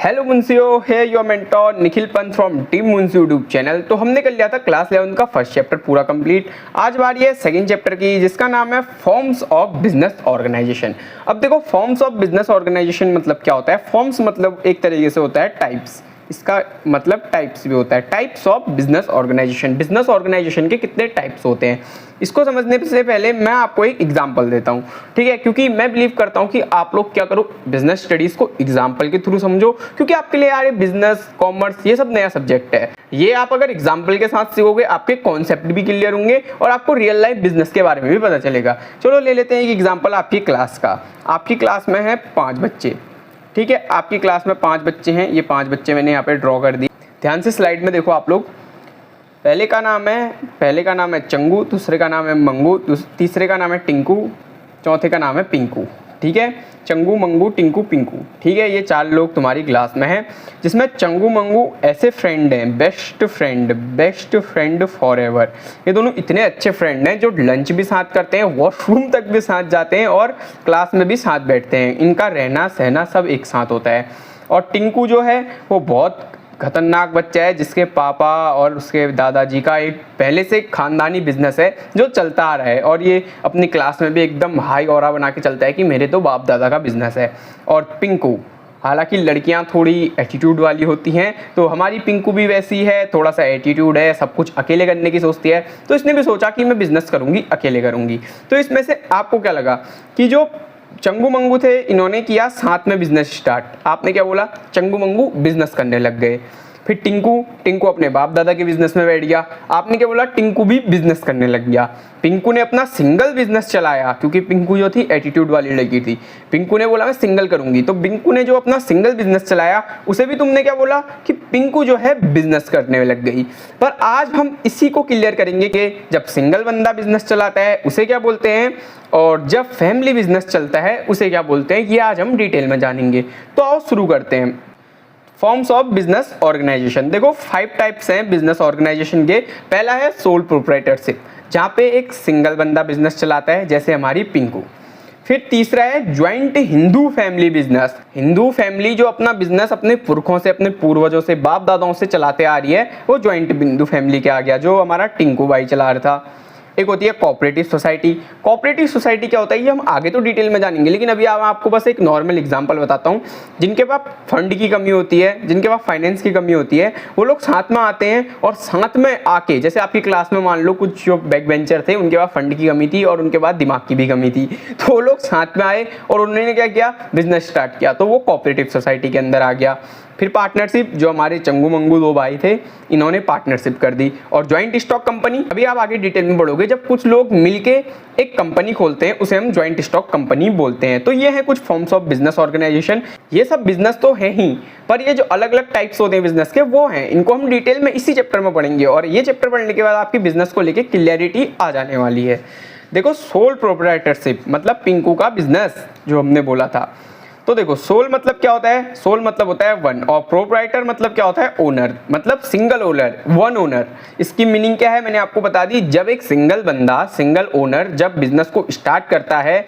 Hello मुंसियो, है your mentor Nikhil Pant from team Munshi YouTube channel. तो हमने कर लिया था क्लास 11 का फर्स्ट चैप्टर पूरा कंप्लीट। आज बारी है सेकंड चैप्टर की, जिसका नाम है फॉर्म्स ऑफ बिजनेस ऑर्गेनाइजेशन। अब देखो, फॉर्म्स ऑफ बिजनेस ऑर्गेनाइजेशन मतलब क्या होता है। फॉर्म्स मतलब एक तरीके से होता है टाइप्स, इसका मतलब टाइप्स भी होता है, types of business organisation. Business organisation के कितने टाइप्स होते हैं, इसको समझने से पहले मैं आपको एक एग्जांपल देता हूं, ठीक है। क्योंकि मैं बिलीव करता हूं कि आप लोग क्या करो, बिजनेस स्टडीज को एग्जांपल के थ्रू समझो, क्योंकि आपके लिए यार बिजनेस, कॉमर्स ये सब नया सब्जेक्ट है। ये आप अगर एग्जाम्पल के साथ सीखोगे, आपके कॉन्सेप्ट भी क्लियर होंगे और आपको रियल लाइफ बिजनेस के बारे में भी पता चलेगा। चलो ले लेते हैं एक एग्जाम्पल आपकी क्लास का। आपकी क्लास में है 5 बच्चे, ठीक है। आपकी क्लास में 5 बच्चे हैं, ये 5 बच्चे मैंने यहाँ पे ड्रॉ कर दिए। ध्यान से स्लाइड में देखो आप लोग। पहले का नाम है चंगू, दूसरे का नाम है मंगू, तीसरे का नाम है टिंकू, चौथे का नाम है पिंकू, ठीक है। चंगू, मंगू, टिंकू, पिंकू, ठीक है। ये 4 लोग तुम्हारी क्लास में हैं, जिसमें चंगू मंगू ऐसे फ्रेंड हैं, बेस्ट फ्रेंड फॉर एवर। ये दोनों इतने अच्छे फ्रेंड हैं जो लंच भी साथ करते हैं, वॉशरूम तक भी साथ जाते हैं और क्लास में भी साथ बैठते हैं। इनका रहना सहना सब एक साथ होता है। और टिंकू जो है वो बहुत खतरनाक बच्चा है, जिसके पापा और उसके दादाजी का एक पहले से खानदानी बिजनेस है जो चलता आ रहा है, और ये अपनी क्लास में भी एकदम हाई ऑरा बना के चलता है कि मेरे तो बाप दादा का बिजनेस है। और पिंकू, हालांकि लड़कियां थोड़ी एटीट्यूड वाली होती हैं, तो हमारी पिंकू भी वैसी है, थोड़ा सा एटीट्यूड है, सब कुछ अकेले करने की सोचती है। तो इसने भी सोचा कि मैं बिजनेस करूंगी, अकेले करूंगी। तो इसमें से आपको क्या लगा कि जो चंगू मंगू थे, इन्होंने किया साथ में बिजनेस स्टार्ट। आपने क्या बोला, चंगू मंगू बिजनेस करने लग गए। फिर टिंकू अपने बाप दादा के बिजनेस में बैठ गया। आपने क्या बोला, टिंकू भी बिजनेस करने लग गया। पिंकू ने अपना सिंगल बिजनेस चलाया, क्योंकि पिंकू जो थी एटीट्यूड वाली लड़की थी। पिंकू ने बोला मैं सिंगल करूंगी, तो पिंकू ने जो अपना सिंगल बिजनेस चलाया, उसे भी तुमने क्या बोला कि पिंकू जो है बिजनेस करने लग गई। पर आज हम इसी को क्लियर करेंगे कि जब सिंगल बंदा बिजनेस चलाता है उसे क्या बोलते हैं, और जब फैमिली बिजनेस चलता है उसे क्या बोलते हैं, ये आज हम डिटेल में जानेंगे। तो आओ शुरू करते हैं। Forms of business organisation. देखो 5 टाइप्स हैं बिजनेस ऑर्गेनाइजेशन के। पहला है सोल प्रोप्राइटरशिप, जहाँ पे एक सिंगल बंदा बिजनेस चलाता है, जैसे हमारी पिंकू। फिर तीसरा है joint Hindu family business. Hindu family जो अपना बिजनेस अपने पुरखों से, अपने पूर्वजों से, बाप दादाओं से चलाते आ रही है, वो ज्वाइंट हिंदू फैमिली के आ गया, जो हमारा टिंकू भाई चला रहा था। एक होती है कोऑपरेटिव सोसाइटी। कोऑपरेटिव सोसाइटी क्या होता है, ये हम आगे तो डिटेल में जानेंगे, लेकिन अभी आपको बस एक नॉर्मल एग्जांपल बताता हूँ। जिनके पास फंड की कमी होती है, जिनके पास फाइनेंस की कमी होती है, वो लोग साथ में आते हैं और साथ में आके, जैसे आपकी क्लास में मान लो कुछ जो बैक बेंचर थे, उनके पास फंड की कमी थी और उनके पास दिमाग की भी कमी थी, तो वो लोग साथ में आए और उन्होंने क्या किया, बिजनेस स्टार्ट किया, तो वो कोऑपरेटिव सोसाइटी के अंदर आ गया। फिर पार्टनरशिप, जो हमारे चंगू मंगू 2 भाई थे, इन्होंने पार्टनरशिप कर दी। और ज्वाइंट स्टॉक कंपनी, अभी आप आगे डिटेल में बढ़ोगे, जब कुछ लोग मिलके एक कंपनी खोलते हैं उसे हम ज्वाइंट स्टॉक कंपनी बोलते हैं। तो ये है कुछ फॉर्म्स ऑफ बिजनेस ऑर्गेनाइजेशन। ये सब बिजनेस तो है ही, पर ये जो अलग अलग टाइप्स होते हैं बिजनेस के, वो हैं, इनको हम डिटेल में इसी चैप्टर में पढ़ेंगे। और ये चैप्टर पढ़ने के बाद आपकी बिजनेस को लेकर क्लियरिटी आ जाने वाली है। देखो सोल प्रोप्राइटरशिप मतलब पिंकू का बिजनेस जो हमने बोला था। तो देखो सोल मतलब क्या होता है, सोल मतलब होता है वन, और प्रोप्राइटर मतलब क्या होता है, ओनर, मतलब सिंगल ओनर, वन ओनर। इसकी मीनिंग क्या है मैंने आपको बता दी। जब एक सिंगल बंदा, सिंगल ओनर जब बिजनेस को स्टार्ट करता है,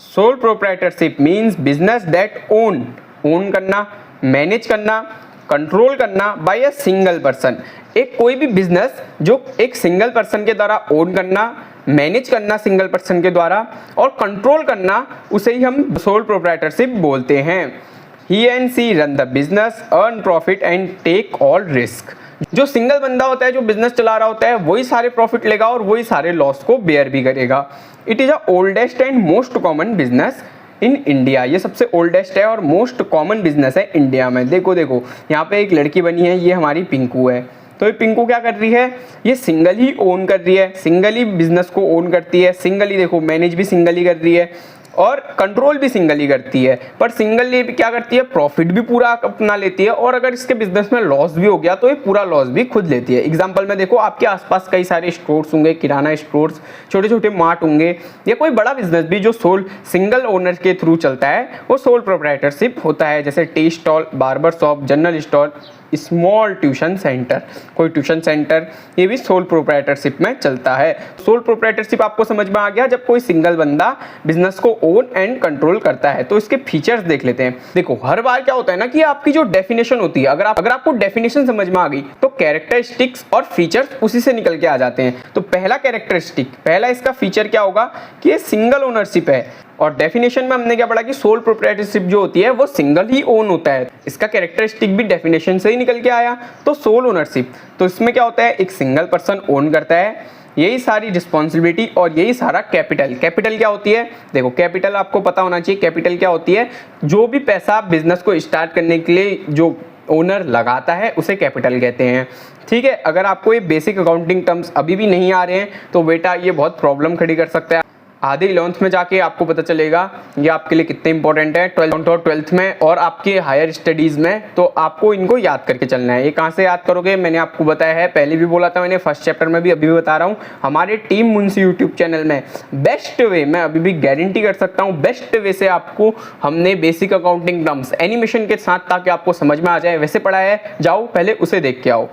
sole proprietorship means business that own करना, मैनेज करना, कंट्रोल करना बाय अ सिंगल पर्सन। एक कोई भी बिजनेस जो एक सिंगल पर्सन के द्वारा ओन करना, मैनेज करना सिंगल पर्सन के द्वारा, और कंट्रोल करना, उसे ही हम सोल प्रोप्राइटरशिप बोलते हैं। He and she run the business, earn profit and take all risk. जो सिंगल बंदा होता है, जो बिजनेस चला रहा होता है, वही सारे प्रॉफिट लेगा और वही सारे लॉस को बेयर भी करेगा। It is a oldest and most common business in India. ये सबसे ओल्डेस्ट है और मोस्ट कॉमन बिजनेस है इंडिया में। देखो यहाँ पे एक लड़की बनी है, ये हमारी पिंकू है। तो ये पिंकू क्या कर रही है, ये सिंगल ही ओन कर रही है, सिंगल ही बिजनेस को ओन करती है, सिंगल ही देखो मैनेज भी सिंगल ही कर रही है और कंट्रोल भी सिंगल ही करती है। पर सिंगल ये क्या करती है, प्रॉफिट भी पूरा अपना लेती है, और अगर इसके बिजनेस में लॉस भी हो गया तो ये पूरा लॉस भी खुद लेती है। एग्जांपल में देखो, आपके आसपास कई सारे स्टोर्स होंगे, किराना स्टोर्स, छोटे छोटे मार्ट होंगे, या कोई बड़ा बिजनेस भी जो सिंगल ओनर के थ्रू चलता है, वो सोल प्रोप्राइटरशिप होता है। जैसे tea stall, barber shop, general store, small tuition centre, कोई ट्यूशन सेंटर, ये भी सोल प्रोप्राइटरशिप में चलता है। सोल प्रोप्राइटरशिप आपको समझ में आ गया जब कोई सिंगल बंदा बिजनेस को ओन एंड कंट्रोल करता है। तो इसके फीचर्स देख लेते हैं। देखो हर बार क्या होता है ना कि आपकी जो डेफिनेशन होती है, अगर आपको डेफिनेशन समझ में आ गई तो कैरेक्टरिस्टिक्स और फीचर्स उसी से निकल के आ जाते हैं। तो पहला कैरेक्टरिस्टिक, पहला इसका फीचर क्या होगा कि ये सिंगल ओनरशिप है। और डेफिनेशन में हमने क्या पढ़ा कि सोल प्रोप्राइटरशिप जो होती है वो सिंगल ही ओन होता है। इसका कैरेक्टरिस्टिक भी डेफिनेशन से ही निकल के आया। तो सोल ओनरशिप, तो इसमें क्या होता है, एक सिंगल पर्सन ओन करता है, यही सारी रिस्पॉन्सिबिलिटी और यही सारा कैपिटल। कैपिटल क्या होती है, देखो कैपिटल आपको पता होना चाहिए। कैपिटल क्या होती है, जो भी पैसा बिजनेस को स्टार्ट करने के लिए जो ओनर लगाता है उसे कैपिटल कहते हैं। ठीक है, अगर आपको ये बेसिक अकाउंटिंग टर्म्स अभी भी नहीं आ रहे हैं तो बेटा ये बहुत प्रॉब्लम खड़ी कर सकता है। आधे 11th में जाके आपको पता चलेगा ये आपके लिए कितने इंपॉर्टेंट है, 12th में और आपके हायर स्टडीज़ में। तो आपको इनको याद करके चलना है। ये कहाँ से याद करोगे, मैंने आपको बताया है, पहले भी बोला था मैंने फर्स्ट चैप्टर में भी, अभी भी बता रहा हूँ। हमारे टीम मुंशी यूट्यूब चैनल में बेस्ट वे, मैं अभी भी गारंटी कर सकता हूँ, बेस्ट वे से आपको हमने बेसिक अकाउंटिंग टर्म्स एनिमेशन के साथ, ताकि आपको समझ में आ जाए, वैसे पढ़ाया है। जाओ पहले उसे देख के आओ।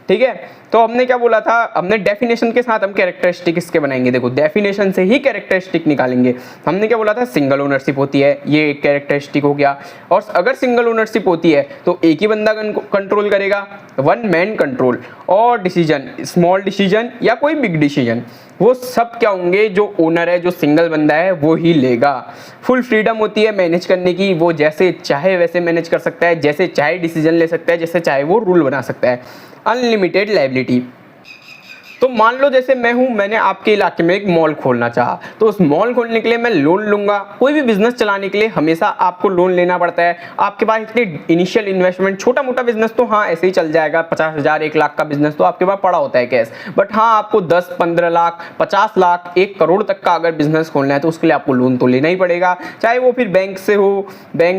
ठीक है, तो हमने क्या बोला था, हमने डेफिनेशन के साथ हम कैरेक्टरिस्टिक इसके बनाएंगे। देखो डेफिनेशन से ही कैरेक्टरिस्टिक निकालेंगे। हमने क्या बोला था, सिंगल ओनरशिप होती है, ये एक कैरेक्टरिस्टिक हो गया। और अगर सिंगल ओनरशिप होती है तो एक ही बंदा कंट्रोल करेगा, वन मैन कंट्रोल। और डिसीजन, स्मॉल डिसीजन या कोई बिग डिसीजन, वो सब क्या होंगे, जो ओनर है, जो सिंगल बंदा है वो ही लेगा। फुल फ्रीडम होती है मैनेज करने की, वो जैसे चाहे वैसे मैनेज कर सकता है, जैसे चाहे डिसीजन ले सकता है, जैसे चाहे वो रूल बना सकता है। अनलिमिटेड लायबिलिटी, तो मान लो जैसे मैं हूं, मैंने आपके इलाके में एक मॉल खोलना चाहा, तो उस मॉल खोलने के लिए मैं लोन लूंगा। कोई भी बिजनेस चलाने के लिए हमेशा आपको लोन लेना पड़ता है। आपके पास इतनी इनिशियल इन्वेस्टमेंट, छोटा मोटा बिजनेस तो हाँ ऐसे ही चल जाएगा, 50,000 1 लाख का बिजनेस तो आपके पास पड़ा होता है कैश। बट हाँ, आपको 10 15 लाख 50 लाख 1 करोड़ तक का अगर बिजनेस खोलना है तो उसके लिए आपको लोन तो लेना ही पड़ेगा। चाहे वो फिर बैंक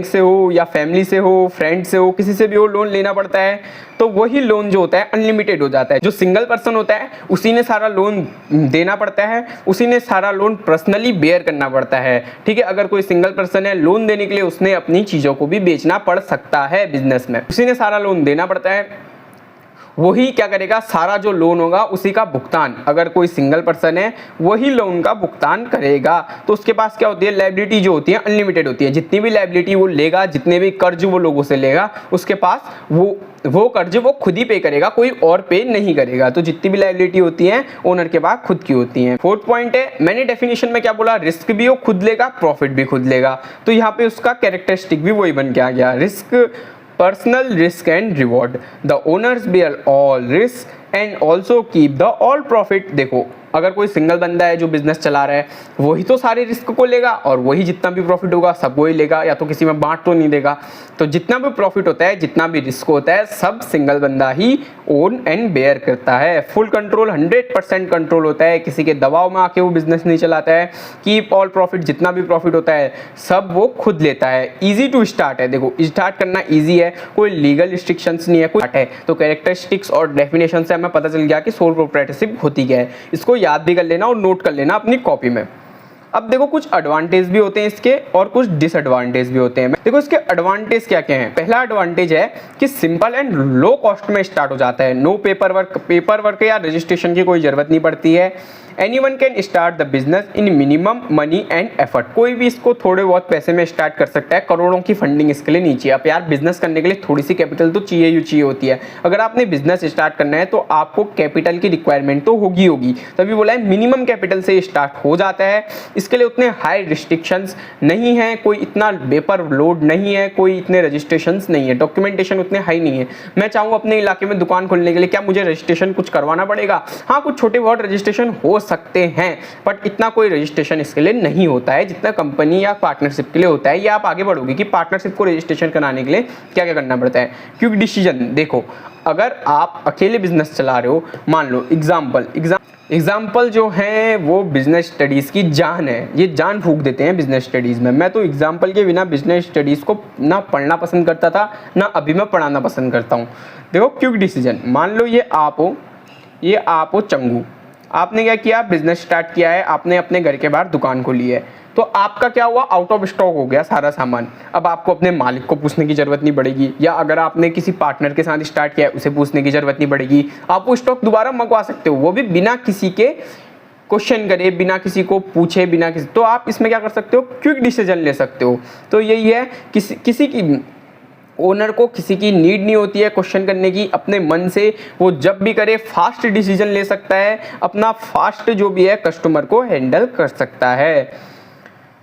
से हो या फैमिली से हो, फ्रेंड से हो, किसी से भी हो, लोन लेना पड़ता है। तो वही लोन जो होता है अनलिमिटेड हो जाता है। जो सिंगल पर्सन होता है उसी ने सारा लोन देना पड़ता है, उसी ने सारा लोन पर्सनली बेयर करना पड़ता है। ठीक है, अगर कोई सिंगल पर्सन है, लोन देने के लिए उसने अपनी चीज़ों को भी बेचना पड़ सकता है बिजनेस में, उसी ने सारा लोन देना पड़ता है। वही क्या करेगा, सारा जो लोन होगा उसी का भुगतान, अगर कोई सिंगल पर्सन है वही लोन का भुगतान करेगा। तो उसके पास क्या होती है, लायबिलिटी जो होती है अनलिमिटेड होती है। जितनी भी लायबिलिटी वो लेगा, जितने भी कर्ज वो लोगों से लेगा, उसके पास वो कर्ज वो खुद ही पे करेगा, कोई और पे नहीं करेगा। तो जितनी भी लायबिलिटी होती है ओनर के पास खुद की होती है। फोर्थ पॉइंट है, मैंने डेफिनेशन में क्या बोला, रिस्क भी वो खुद लेगा, प्रॉफिट भी खुद लेगा। तो यहाँ पे उसका कैरेक्टरिस्टिक भी वही बन के आ गया, risk, personal risk and reward. The owners bear all risks and also keep the all profit। देखो अगर कोई सिंगल बंदा है जो बिजनेस चला रहा है, वही तो सारे रिस्क को लेगा और वही जितना भी प्रॉफिट होगा सब वही लेगा, या तो किसी में बांट तो नहीं देगा। तो जितना भी प्रॉफिट होता है, जितना भी रिस्क होता है, सब सिंगल बंदा ही ओन एंड बेयर करता है। फुल कंट्रोल, 100% कंट्रोल होता है, किसी के दबाव में आके वो बिजनेस नहीं चलाता है। कीप ऑल प्रॉफिट, जितना भी प्रॉफिट होता है सब वो खुद लेता है। ईजी टू स्टार्ट है, देखो स्टार्ट करना ईजी है, कोई लीगल रिस्ट्रिक्शंस नहीं है, कोई है। तो कैरेक्टरिस्टिक्स और डेफिनेशन से हमें पता चल गया कि सोल प्रोप्राइटरशिप होती क्या है। इसको याद भी कर लेना और नोट कर लेना अपनी कॉपी में। अब देखो कुछ एडवांटेज भी होते हैं इसके और कुछ डिसएडवांटेज भी होते हैं। देखो इसके एडवांटेज क्या क्या हैं। पहला एडवांटेज है कि सिंपल एंड लो कॉस्ट में स्टार्ट हो जाता है। नो पेपर वर्क या रजिस्ट्रेशन की कोई जरूरत नहीं पड़ती है। Anyone can start the business in minimum money and effort. कोई भी इसको थोड़े बहुत पैसे में स्टार्ट कर सकता है, करोड़ों की फंडिंग इसके लिए नहीं चाहिए। अब यार बिजनेस करने के लिए थोड़ी सी कैपिटल तो चाहिए होती है। अगर आपने बिजनेस स्टार्ट करना है तो आपको कैपिटल की रिक्वायरमेंट तो होगी, तभी बोला है मिनिमम कैपिटल से स्टार्ट हो जाता है। इसके लिए उतने हाई रिस्ट्रिक्शंस नहीं है, कोई इतना पेपर लोड नहीं है, कोई इतने रजिस्ट्रेशंस नहीं है, डॉक्यूमेंटेशन उतने हाई नहीं है। मैं चाहूँ अपने इलाके में दुकान खोलने के लिए, क्या मुझे रजिस्ट्रेशन कुछ करवाना पड़ेगा? हाँ, कुछ छोटे बहुत रजिस्ट्रेशन हो सकते हैं, बट इतना कोई रजिस्ट्रेशन इसके लिए नहीं होता है जितना कंपनी या पार्टनरशिप के लिए होता है। या आप आगे बढ़ोगे कि पार्टनरशिप को रजिस्ट्रेशन कराने के लिए क्या क्या करना पड़ता है। क्विक डिसीजन, देखो अगर आप अकेले बिजनेस चला रहे हो, मान लो एग्जाम्पल जो है वो बिजनेस स्टडीज़ की जान है, ये जान फूंक देते हैं बिजनेस स्टडीज़ में। मैं तो एग्जाम्पल के बिना बिजनेस स्टडीज़ को ना पढ़ना पसंद करता था, ना अभी मैं पढ़ाना पसंद करता हूँ। देखो क्विक डिसीजन, मान लो ये आप हो चंगू, आपने क्या किया, बिजनेस स्टार्ट किया है, आपने अपने घर के बाहर दुकान खोली है, तो आपका क्या हुआ, आउट ऑफ स्टॉक हो गया सारा सामान। अब आपको अपने मालिक को पूछने की जरूरत नहीं पड़ेगी, या अगर आपने किसी पार्टनर के साथ स्टार्ट किया है उसे पूछने की जरूरत नहीं पड़ेगी। आप वो स्टॉक दोबारा मंगवा सकते हो, वो भी बिना किसी के क्वेश्चन करे, बिना किसी को पूछे, बिना किसी, तो आप इसमें क्या कर सकते हो, क्विक डिसीजन ले सकते हो। तो यही है, किसी की ओनर को किसी की नीड नहीं होती है क्वेश्चन करने की, अपने मन से वो जब भी करे फास्ट डिसीजन ले सकता है, अपना फास्ट जो भी है कस्टमर को हैंडल कर सकता है।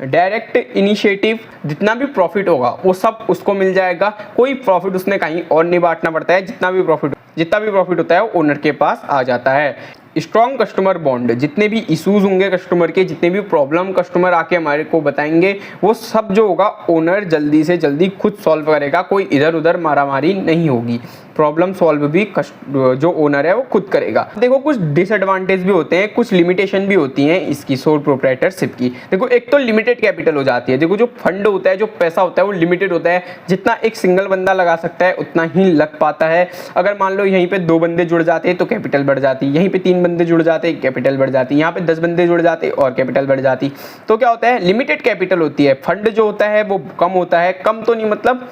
डायरेक्ट इनिशिएटिव, जितना भी प्रॉफिट होगा वो सब उसको मिल जाएगा, कोई प्रॉफिट उसने कहीं और नहीं बांटना पड़ता है, जितना भी प्रॉफिट होता है वो ओनर के पास आ जाता है। स्ट्रॉन्ग कस्टमर बॉन्ड, जितने भी इश्यूज होंगे कस्टमर के, जितने भी प्रॉब्लम कस्टमर आके हमारे को बताएंगे, वो सब जो होगा ओनर जल्दी से जल्दी खुद सॉल्व करेगा, कोई इधर उधर मारामारी नहीं होगी, प्रॉब्लम सॉल्व भी जो ओनर है वो खुद करेगा। देखो कुछ डिसएडवांटेज भी होते हैं, कुछ लिमिटेशन भी होती हैं इसकी सोल प्रोप्राइटरशिप की। देखो एक तो लिमिटेड कैपिटल हो जाती है, देखो जो फंड होता है, जो पैसा होता है वो लिमिटेड होता है, जितना एक सिंगल बंदा लगा सकता है उतना ही लग पाता है। अगर मान लो यहीं पे 2 बंदे जुड़ जाते हैं तो कैपिटल बढ़ जाती, यहीं पे 3 बंदे जुड़ जाते कैपिटल बढ़ जाती, यहाँ पे 10 बंदे जुड़ जाते और कैपिटल बढ़ जाती। तो क्या होता है, लिमिटेड कैपिटल होती है, फंड जो होता है वो कम होता है, कम तो नहीं मतलब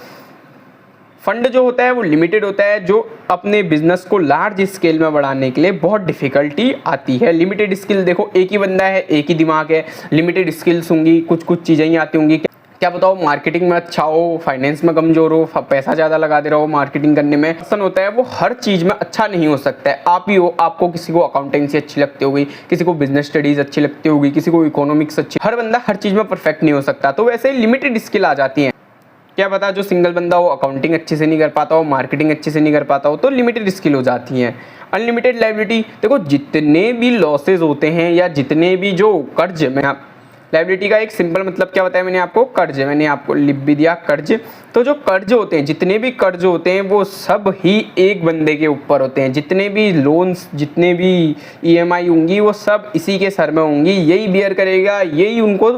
फंड जो होता है वो लिमिटेड होता है, जो अपने बिजनेस को लार्ज स्केल में बढ़ाने के लिए बहुत डिफिकल्टी आती है। लिमिटेड स्किल, देखो एक ही बंदा है, एक ही दिमाग है, लिमिटेड स्किल्स होंगी, कुछ चीज़ें ही आती होंगी, क्या बताओ मार्केटिंग में अच्छा हो, फाइनेंस में कमजोर हो, पैसा ज़्यादा लगा दे रहा हो मार्केटिंग करने में, पर्सन होता है वो हर चीज़ में अच्छा नहीं हो सकता है। आप ही हो, आपको किसी को अकाउंटेंसी अच्छी लगती होगी, किसी को बिजनेस स्टडीज़ अच्छी लगती होगी, किसी को इकोनॉमिक्स अच्छी, हर बंदा हर चीज़ में परफेक्ट नहीं हो सकता। तो वैसे लिमिटेड स्किल आ जाती हैं। क्या पता जो सिंगल बंदा हो अकाउंटिंग अच्छे से नहीं कर पाता हो, मार्केटिंग अच्छे से नहीं कर पाता हो, तो लिमिटेड स्किल हो जाती हैं। अनलिमिटेड लायबिलिटी, देखो जितने भी लॉसेज होते हैं या जितने भी जो कर्ज, मैं लायबिलिटी का एक सिंपल मतलब क्या बताया मैंने आपको, कर्ज, मैंने आपको लिख भी दिया कर्ज। तो जो कर्ज होते हैं, जितने भी कर्ज होते हैं वो सब ही एक बंदे के ऊपर होते हैं, जितने भी लोन्स, जितने भी ईएमआई होंगी वो सब इसी के सर में होंगी, यही बियर करेगा, यही उनको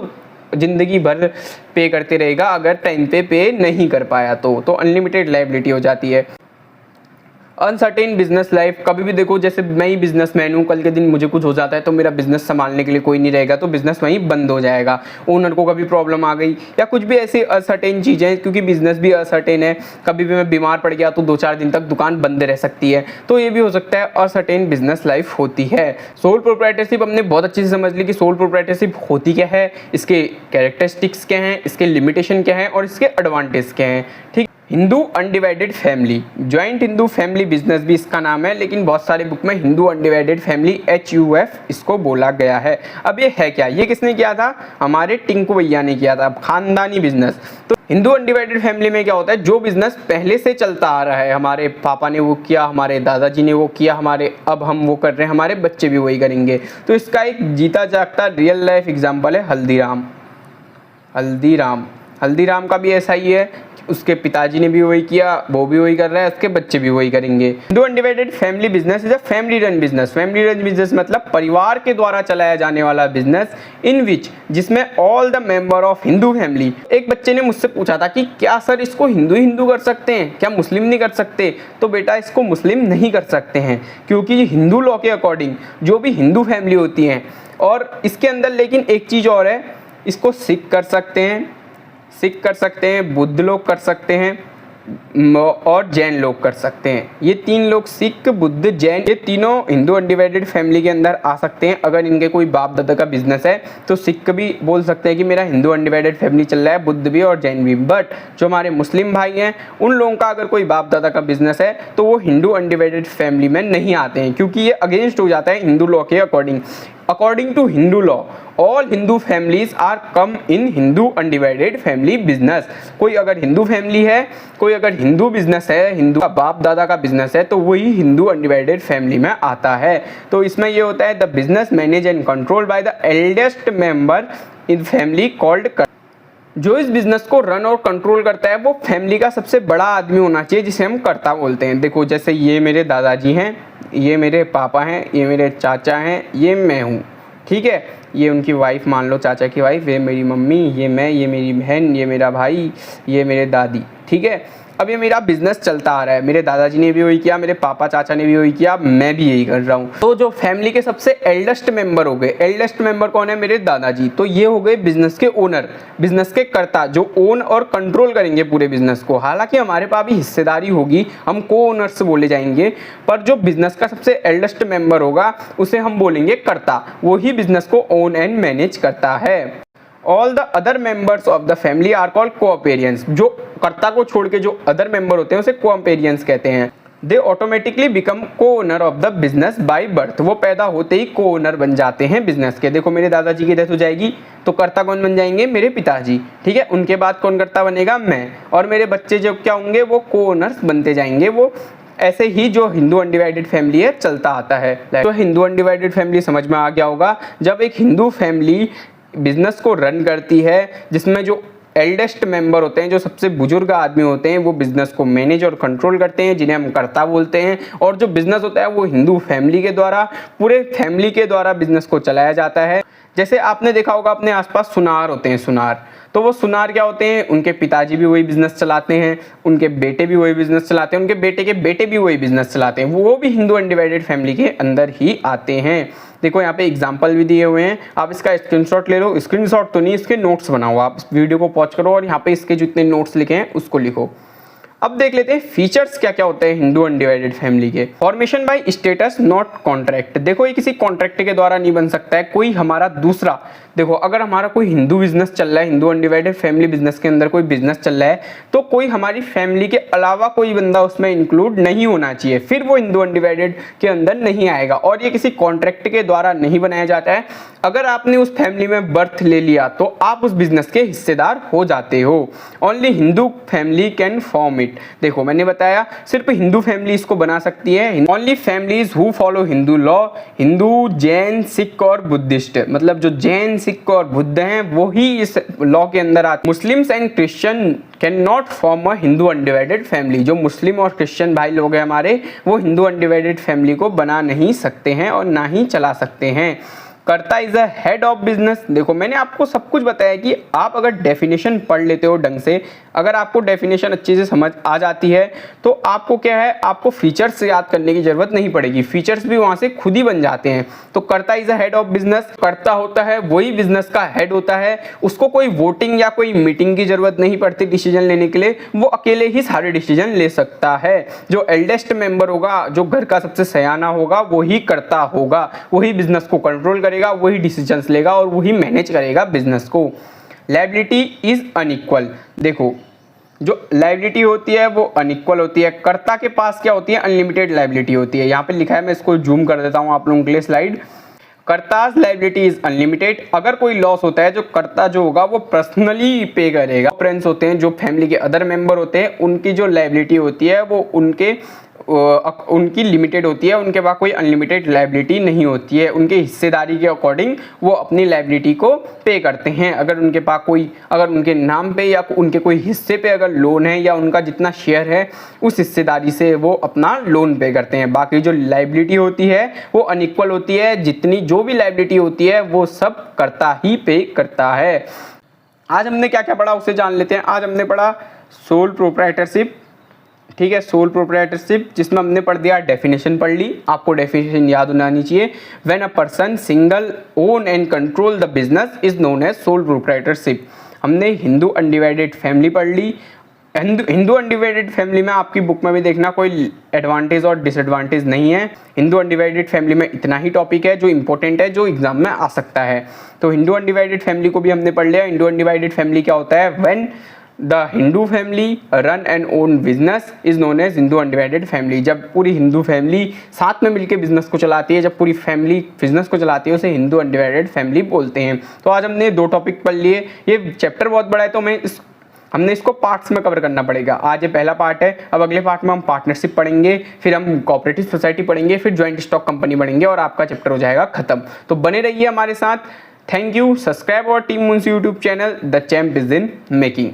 जिंदगी भर पे करते रहेगा अगर टाइम पे नहीं कर पाया तो अनलिमिटेड लायबिलिटी हो जाती है। अनसर्टेन बिजनेस लाइफ, कभी भी देखो जैसे मैं ही बिजनेसमैन हूँ, कल के दिन मुझे कुछ हो जाता है तो मेरा बिजनेस संभालने के लिए कोई नहीं रहेगा, तो बिजनेस वहीं बंद हो जाएगा। ओनर को कभी प्रॉब्लम आ गई या कुछ भी ऐसी अनसर्टेन चीज़ें, क्योंकि बिजनेस भी अनसर्टेन है, कभी भी मैं बीमार पड़ गया तो 2-4 दिन तक दुकान बंद रह सकती है, तो ये भी हो सकता है, अनसर्टेन बिजनेस लाइफ होती है। सोल प्रोप्राइटरशिप हमने बहुत अच्छे से समझ ली कि सोल प्रोप्राइटरशिप होती क्या है, इसके कैरेक्टरिस्टिक्स क्या हैं, इसके लिमिटेशन क्या हैं और इसके एडवांटेज क्या हैं। ठीक, Hindu undivided family, joint Hindu family business भी इसका नाम है, लेकिन बहुत सारे बुक में हिंदू अनडिवाइडेड फैमिली HUF इसको बोला गया है। अब ये है क्या, ये किसने किया था, हमारे टिंकू भैया ने किया था, खानदानी बिजनेस। तो हिंदू अनडिवाइडेड फैमिली में क्या होता है, जो बिजनेस पहले से चलता आ रहा है, हमारे पापा ने वो किया, हमारे दादाजी ने वो किया, अब हम वो कर रहे हैं, हमारे बच्चे भी वही करेंगे। तो इसका एक जीता जागता रियल लाइफ एग्जाम्पल है हल्दीराम। हल्दीराम का भी ऐसा ही है, उसके पिताजी ने भी वही किया, वो भी वही कर रहा है, उसके बच्चे भी वही करेंगे। Hindu undivided family business is a family run business. Family run business मतलब परिवार के द्वारा चलाया जाने वाला बिजनेस, इन विच, जिसमें all the member of Hindu family. एक बच्चे ने मुझसे पूछा था कि क्या सर इसको हिंदू कर सकते हैं, क्या मुस्लिम नहीं कर सकते? तो बेटा इसको मुस्लिम नहीं कर सकते हैं, क्योंकि हिंदू लॉ के अकॉर्डिंग जो भी हिंदू फैमिली होती हैं, और इसके अंदर लेकिन एक चीज़ और है, इसको सिख कर सकते हैं, बुद्ध लोग कर सकते हैं और जैन लोग कर सकते हैं। ये 3 लोग, सिख, बुद्ध, जैन, ये तीनों हिंदू अनडिवाइडेड फैमिली के अंदर आ सकते हैं। अगर इनके कोई बाप दादा का बिजनेस है तो सिख भी बोल सकते हैं कि मेरा हिंदू अनडिवाइडेड फैमिली चल रहा है, बुद्ध भी और जैन भी। बट जो हमारे मुस्लिम भाई हैं, उन लोगों का अगर कोई बाप दादा का बिजनेस है तो वो हिंदू अनडिवाइडेड फैमिली में नहीं आते हैं, क्योंकि ये अगेंस्ट हो जाता है हिंदू लॉ के according. According to Hindu law, all Hindu families are come in Hindu undivided family business. कोई अगर हिंदू फैमिली है, कोई अगर हिंदू बिजनेस है, हिंदू का बाप दादा का बिजनेस है, तो वही हिंदू अनडिवाइडेड फैमिली में आता है। तो इसमें ये होता है, the business manage and control by the eldest member in family called. जो इस बिजनेस को रन और कंट्रोल करता है वो फैमिली का सबसे बड़ा आदमी होना चाहिए, जिसे हम कर्ता बोलते हैं। देखो जैसे ये मेरे दादाजी हैं, ये मेरे पापा हैं, ये मेरे चाचा हैं, ये मैं हूँ, ठीक है, ये उनकी वाइफ, मान लो चाचा की वाइफ, ये मेरी मम्मी, ये मैं, ये मेरी बहन, ये मेरा भाई, ये मेरे दादी, ठीक है। अब ये मेरा बिजनेस चलता आ रहा है, मेरे दादाजी ने भी वही किया, मेरे पापा चाचा ने भी वही किया, मैं भी यही कर रहा हूँ। तो जो फैमिली के सबसे एल्डेस्ट मेंबर हो गए, एल्डेस्ट मेंबर कौन है? मेरे दादाजी। तो ये हो गए बिजनेस के ओनर, बिजनेस के कर्ता, जो ओन और कंट्रोल करेंगे पूरे बिजनेस को। हालांकि हमारे पास भी हिस्सेदारी होगी, हम को ओनर्स बोले जाएंगे, पर जो बिजनेस का सबसे एल्डेस्ट मेंबर होगा उसे हम बोलेंगे कर्ता, वही बिजनेस को ओन एंड मैनेज करता है। All the other members of the family are called coparceners. जो कर्ता को छोड़ के जो अदर मेंबर होते हैं उसे कोऑपेरियंस कहते हैं। दे ऑटोमेटिकली बिकम को owner of the business by birth. वो पैदा होते ही को ओनर बन जाते हैं बिजनेस के। देखो मेरे दादाजी की डेथ हो जाएगी तो कर्ता कौन बन जाएंगे? मेरे पिताजी, ठीक है। उनके बाद कौन कर्ता बनेगा? मैं। और मेरे बच्चे जो क्या होंगे? वो को ओनर्स बनते जाएंगे। वो ऐसे ही जो हिंदू अनडिवाइडेड फैमिली है चलता आता है। तो हिंदू अनडिवाइडेड फैमिली समझ में आ गया होगा। जब एक हिंदू फैमिली बिजनेस को रन करती है, जिसमें जो एल्डेस्ट मेंबर होते हैं, जो सबसे बुजुर्ग आदमी होते हैं, वो बिजनेस को मैनेज और कंट्रोल करते हैं, जिन्हें हम कर्ता बोलते हैं। और जो बिजनेस होता है वो हिंदू फैमिली के द्वारा, पूरे फैमिली के द्वारा बिजनेस को चलाया जाता है। जैसे आपने देखा होगा अपने आसपास सुनार होते हैं, सुनार। तो वो सुनार क्या होते हैं? उनके पिताजी भी वही बिजनेस चलाते हैं, उनके बेटे भी वही बिजनेस चलाते हैं, उनके बेटे के बेटे भी वही बिजनेस चलाते हैं। वो भी हिंदू अनडिवाइडेड फैमिली के अंदर ही आते हैं। देखो यहाँ पे एग्जाम्पल भी दिए हुए हैं, आप इसका स्क्रीनशॉट ले लो। स्क्रीनशॉट तो नहीं, इसके नोट्स बनाओ। आप वीडियो को पॉज करो और यहाँ पे इसके जितने नोट्स लिखे हैं उसको लिखो। अब देख लेते हैं फीचर्स क्या क्या होते हैं हिंदू अनडिवाइडेड फैमिली के। Formation by status not contract. देखो ये किसी कॉन्ट्रैक्ट के द्वारा नहीं बन सकता है, कोई हमारा दूसरा। देखो अगर हमारा कोई हिंदू बिजनेस चल रहा है, हिंदू अनडिवाइडेड फैमिली बिजनेस के अंदर कोई बिजनेस चल रहा है, तो कोई हमारी फैमिली के अलावा कोई बंदा उसमें इंक्लूड नहीं होना चाहिए, फिर वो हिंदू अनडिवाइडेड के अंदर नहीं आएगा। और ये किसी कॉन्ट्रैक्ट के द्वारा नहीं बनाया जाता है। अगर आपने उस फैमिली में बर्थ ले लिया तो आप उस बिजनेस के हिस्सेदार हो जाते हो। Only Hindu family can form it. देखो मैंने बताया सिर्फ हिंदू फैमिली इसको बना सकती है। Only families who follow Hindu law, Hindu, Jain, Sikh और बुद्धिस्ट, मतलब जो जैन, सिख और बुद्ध हैं वो ही इस लॉ के अंदर आते हैं। Muslims and Christian can not form a Hindu undivided family. जो मुस्लिम और क्रिश्चियन भाई लोग हैं हमारे, वो हिंदू अनडिवाइडेड फैमिली को बना नहीं सकते हैं और ना ही चला सकते हैं। कर्ता is a head of business. देखो मैंने आपको सब कुछ बताया कि आप अगर डेफिनेशन पढ़ लेते हो ढंग से, अगर आपको डेफिनेशन अच्छे से समझ आ जाती है तो आपको क्या है, आपको फीचर्स याद करने की जरूरत नहीं पड़ेगी, फीचर्स भी वहां से खुद ही बन जाते हैं। तो कर्ता is a head of business. कर्ता होता है वही बिजनेस का हेड होता है, उसको कोई वोटिंग या कोई मीटिंग की जरूरत नहीं पड़ती डिसीजन लेने के लिए, वो अकेले ही सारे डिसीजन ले सकता है। जो एल्डेस्ट मेंबर होगा, जो घर का सबसे सयाना होगा, वही कर्ता होगा, वही बिजनेस को कंट्रोल करेगा, वही डिसीजंस लेगा और वही मैनेज करेगा बिजनेस को। Liability is unequal. देखो जो लायबिलिटी होती है वो अनइक्वल होती है। कर्ता के पास क्या होती है? अनलिमिटेड लायबिलिटी होती है। यहाँ पे लिखा है, मैं इसको जूम कर देता हूँ आप लोगों के लिए slide. Karta's liability is unlimited. अगर कोई लॉस होता है, जो कर्ता जो होगा वो पर्सनली पे करेगा। फ्रेंड्स होते हैं जो फैमिली के अदर मेंबर होते हैं, उनकी जो लायबिलिटी होती है वो उनकी लिमिटेड होती है, उनके पास कोई अनलिमिटेड लायबिलिटी नहीं होती है। उनके हिस्सेदारी के अकॉर्डिंग वो अपनी लायबिलिटी को पे करते हैं। अगर उनके पास कोई, अगर उनके नाम पे या उनके कोई हिस्से पे अगर लोन है या उनका जितना शेयर है उस हिस्सेदारी से वो अपना लोन पे करते हैं। बाकी जो लायबिलिटी होती है वो अनइक्वल होती है, जितनी जो भी लायबिलिटी होती है वो सब कर्ता ही पे करता है। आज हमने क्या क्या पढ़ा उसे जान लेते हैं। आज हमने पढ़ा सोल प्रोप्राइटरशिप, ठीक है, सोल प्रोप्राइटरशिप, जिसमें हमने पढ़ दिया, डेफिनेशन पढ़ ली, आपको डेफिनेशन याद होनी चाहिए। When a person single own and control the business is known as sole proprietorship. हमने हिंदू अनडिवाइडेड फैमिली पढ़ ली। हिंदू अनडिवाइडेड फैमिली में आपकी बुक में भी देखना कोई एडवांटेज और डिसएडवांटेज नहीं है। हिंदू अनडिवाइडेड फैमिली में इतना ही टॉपिक है जो इंपॉर्टेंट है, जो एग्जाम में आ सकता है। तो हिंदू अनडिवाइडेड फैमिली को भी हमने पढ़ लिया। हिंदू अनडिवाइडेड फैमिली क्या होता है? When the Hindu family run and own business is known as Hindu undivided family. जब पूरी हिंदू फैमिली साथ में मिलकर बिजनेस को चलाती है, जब पूरी फैमिली बिजनेस को चलाती है, उसे हिंदू अनडिवाइडेड फैमिली बोलते हैं। तो आज हमने 2 टॉपिक पढ़ लिए। ये चैप्टर बहुत बड़ा है तो हमने इसको पार्ट्स में कवर करना पड़ेगा। आज ये पहला पार्ट है, अब अगले पार्ट में हम पार्टनरशिप पढ़ेंगे, फिर हम कोऑपरेटिव सोसाइटी पढ़ेंगे, फिर ज्वाइंट स्टॉक कंपनी पढ़ेंगे और आपका चैप्टर हो जाएगा खत्म। तो बने रहिए हमारे साथ। Thank you. सब्सक्राइब और team Munshi YouTube channel, the champ is in making.